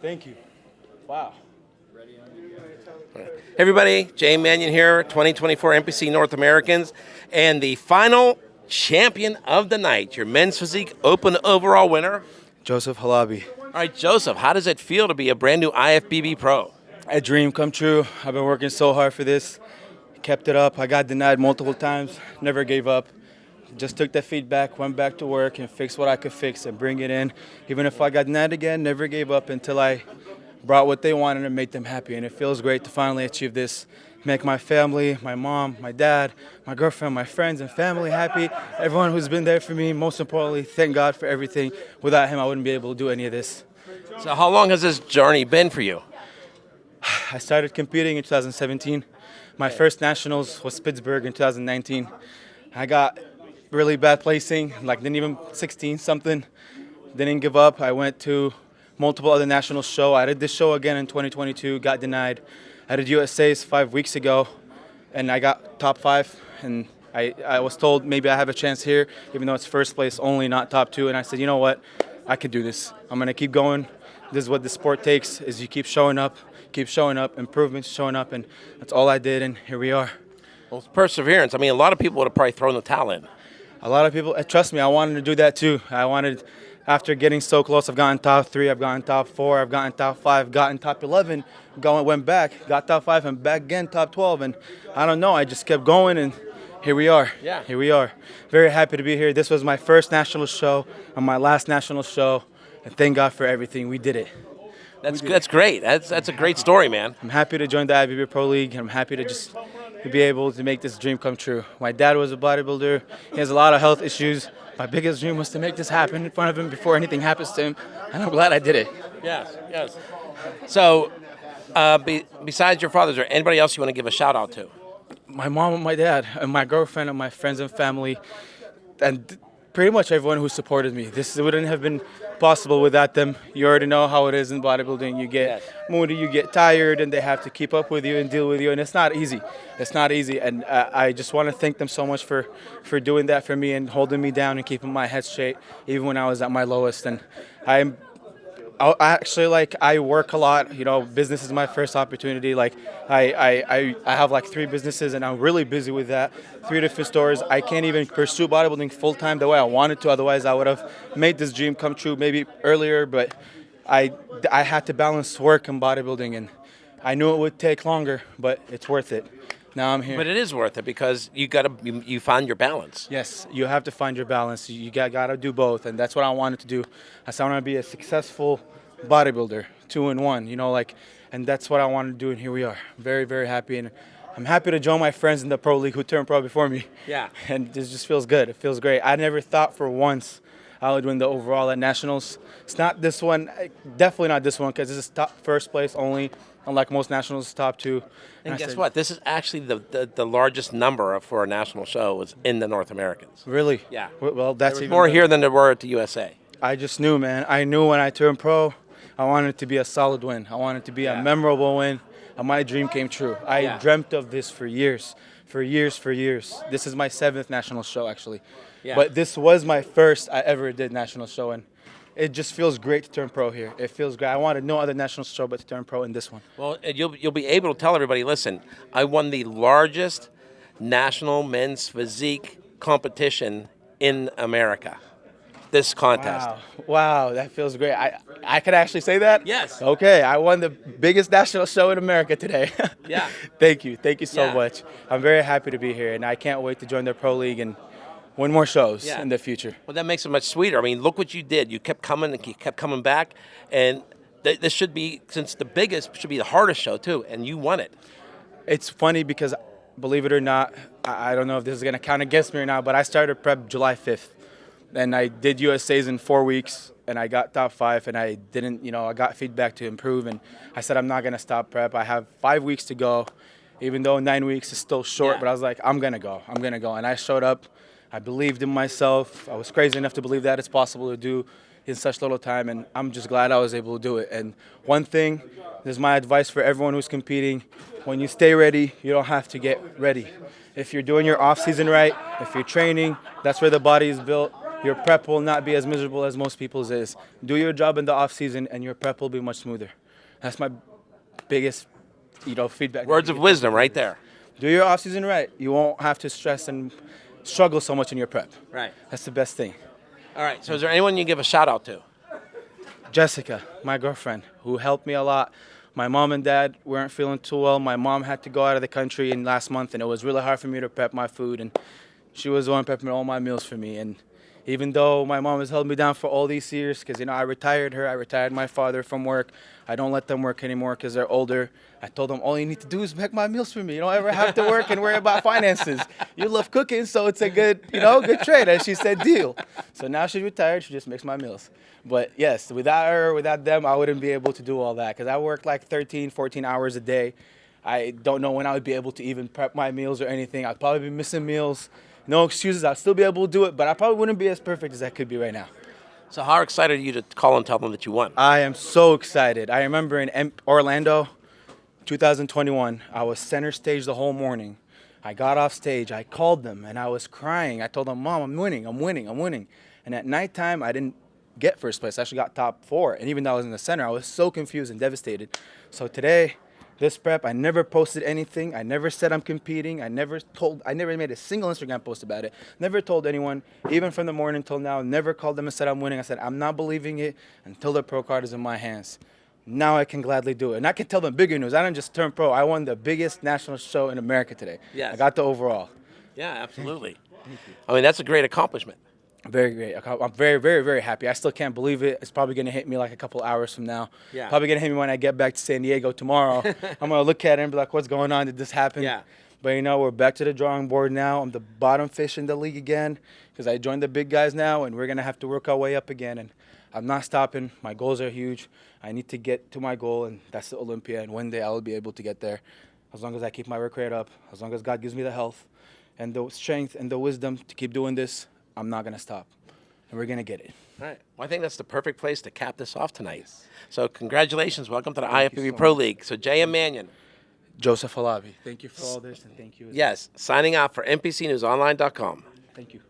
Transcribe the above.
Thank you. Wow. Hey everybody, Jay Mannion here, 2024 NPC North Americans, and the final champion of the night, your men's physique open overall winner. Joseph Halabi. All right, Joseph, how does it feel to be a brand new IFBB pro? A dream come true. I've been working so hard for this. Kept it up. I got denied multiple times. Never gave up. Just took the feedback, went back to work and fixed what I could fix and bring it in. Even if I got denied again, never gave up until I brought what they wanted and made them happy. And it feels great to finally achieve this. Make my family, my mom, my dad, my girlfriend, my friends and family happy. Everyone who's been there for me, most importantly, thank God for everything. Without him, I wouldn't be able to do any of this. So how long has this journey been for you? I started competing in 2017. My first nationals was Pittsburgh in 2019. I got really bad placing, like didn't even 16 something. Didn't give up. I went to multiple other national shows. I did this show again in 2022, got denied. I did USA's 5 weeks ago, and I got top 5. And I was told maybe I have a chance here, even though it's first place only, not top 2. And I said, you know what? I can do this. I'm going to keep going. This is what the sport takes, is you keep showing up, improvements showing up, and that's all I did, and here we are. Well, it's perseverance. I mean, a lot of people would have probably thrown the towel in. A lot of people, trust me, I wanted to do that too. After getting so close, I've gotten top 3, I've gotten top 4, I've gotten top 5, gotten top 11, went back, got top 5, and back again, top 12, and I don't know, I just kept going, and here we are. Yeah. Here we are. Very happy to be here. This was my first national show and my last national show, and thank God for everything. We did it. That's great. That's a great story, man. I'm happy to join the IFBB Pro League, and I'm happy to just be able to make this dream come true. My dad was a bodybuilder. He has a lot of health issues. My biggest dream was to make this happen in front of him before anything happens to him, and I'm glad I did it. Yes, yes. So, besides your father, is there anybody else you want to give a shout out to? My mom and my dad, and my girlfriend, and my friends and family, and pretty much everyone who supported me. This wouldn't have been possible without them. You already know how it is in bodybuilding. You get moody, you get tired, and they have to keep up with you and deal with you, and it's not easy. It's not easy, and I just want to thank them so much for doing that for me and holding me down and keeping my head straight, even when I was at my lowest. And I work a lot. You know, business is my first opportunity. Like I have like 3 businesses, and I'm really busy with that. 3 different stores. I can't even pursue bodybuilding full time the way I wanted to. Otherwise, I would have made this dream come true maybe earlier. But I had to balance work and bodybuilding, and I knew it would take longer, but it's worth it. Now I'm here. But it is worth it because you found your balance. Yes, you have to find your balance. You got to do both, and that's what I wanted to do. I said I want to be a successful bodybuilder, 2-in-1. You know, and that's what I wanted to do, and here we are. Very, very happy, and I'm happy to join my friends in the pro league who turned pro before me. Yeah. And it just feels good. It feels great. I never thought for once I would win the overall at nationals. It's not this one, definitely not this one, because this is first place only. Unlike most nationals, it's top 2. And guess what? This is actually the largest number for a national show was in the North Americans. Really? Yeah. Well, that's there was even more better. here than there were at the USA. I just knew, man. I knew when I turned pro, I wanted it to be a solid win. I wanted it to be a memorable win, and my dream came true. I dreamt of this for years. This is my 7th national show, actually. Yeah. But this was my first I ever did national show, and it just feels great to turn pro here. It feels great. I wanted no other national show but to turn pro in this one. Well, you'll be able to tell everybody, listen, I won the largest national men's physique competition in America. This contest. Wow, that feels great. I could actually say that? Yes. Okay, I won the biggest national show in America today. Yeah. Thank you so much. I'm very happy to be here, and I can't wait to join the pro league and win more shows in the future. Well, that makes it much sweeter. I mean, look what you did. You kept coming and you kept coming back, and this should be, since the biggest, should be the hardest show too, and you won it. It's funny because, believe it or not, I don't know if this is going to count against me or not, but I started prep July 5th. And I did USA's in 4 weeks, and I got top 5, and I didn't, I got feedback to improve, and I said I'm not going to stop prep. I have 5 weeks to go, even though 9 weeks is still short, but I was like, I'm going to go. And I showed up. I believed in myself. I was crazy enough to believe that it's possible to do in such little time, and I'm just glad I was able to do it. And one thing, this is my advice for everyone who's competing, when you stay ready, you don't have to get ready. If you're doing your off-season right, if you're training, that's where the body is built. your prep will not be as miserable as most people's is. Do your job in the off season, and your prep will be much smoother. That's my biggest, feedback. Words of wisdom right there. Do your off season right. You won't have to stress and struggle so much in your prep. Right. That's the best thing. All right. So is there anyone you give a shout out to? Jessica, my girlfriend, who helped me a lot. My mom and dad weren't feeling too well. My mom had to go out of the country in last month, and it was really hard for me to prep my food. And she was the one prepping all my meals for me. And even though my mom has held me down for all these years, because I retired her, I retired my father from work. I don't let them work anymore because they're older. I told them all you need to do is make my meals for me. You don't ever have to work and worry about finances. You love cooking, so it's a good trade. And she said, deal. So now she's retired. She just makes my meals. But yes, without her, without them, I wouldn't be able to do all that because I work like 13, 14 hours a day. I don't know when I would be able to even prep my meals or anything. I'd probably be missing meals. No excuses. I'd still be able to do it, but I probably wouldn't be as perfect as I could be right now. So how excited are you to call and tell them that you won? I am so excited. I remember in Orlando, 2021, I was center stage the whole morning. I got off stage. I called them, and I was crying. I told them, Mom, I'm winning. And at nighttime, I didn't get first place. I actually got top 4. And even though I was in the center, I was so confused and devastated. So today, this prep, I never posted anything. I never said I'm competing. I never made a single Instagram post about it. Never told anyone, even from the morning till now, never called them and said I'm winning. I said, I'm not believing it until the pro card is in my hands. Now I can gladly do it. And I can tell them bigger news. I didn't just turn pro. I won the biggest national show in America today. Yes. I got the overall. Yeah, absolutely. I mean, that's a great accomplishment. Very great. I'm very, very, very happy. I still can't believe it. It's probably going to hit me like a couple hours from now. Yeah. Probably going to hit me when I get back to San Diego tomorrow. I'm going to look at it and be like, what's going on? Did this happen? Yeah. But, we're back to the drawing board now. I'm the bottom fish in the league again because I joined the big guys now, and we're going to have to work our way up again. And I'm not stopping. My goals are huge. I need to get to my goal, and that's the Olympia. And one day I will be able to get there as long as I keep my work rate up, as long as God gives me the health and the strength and the wisdom to keep doing this. I'm not going to stop. And we're going to get it. All right. Well, I think that's the perfect place to cap this off tonight. So congratulations. Welcome to the Thank you IFBB so Pro much. League. So J.M. Mannion. Joseph Halabi. Thank you for all this, and thank you. Yes. Signing out for NPCNewsOnline.com. Thank you.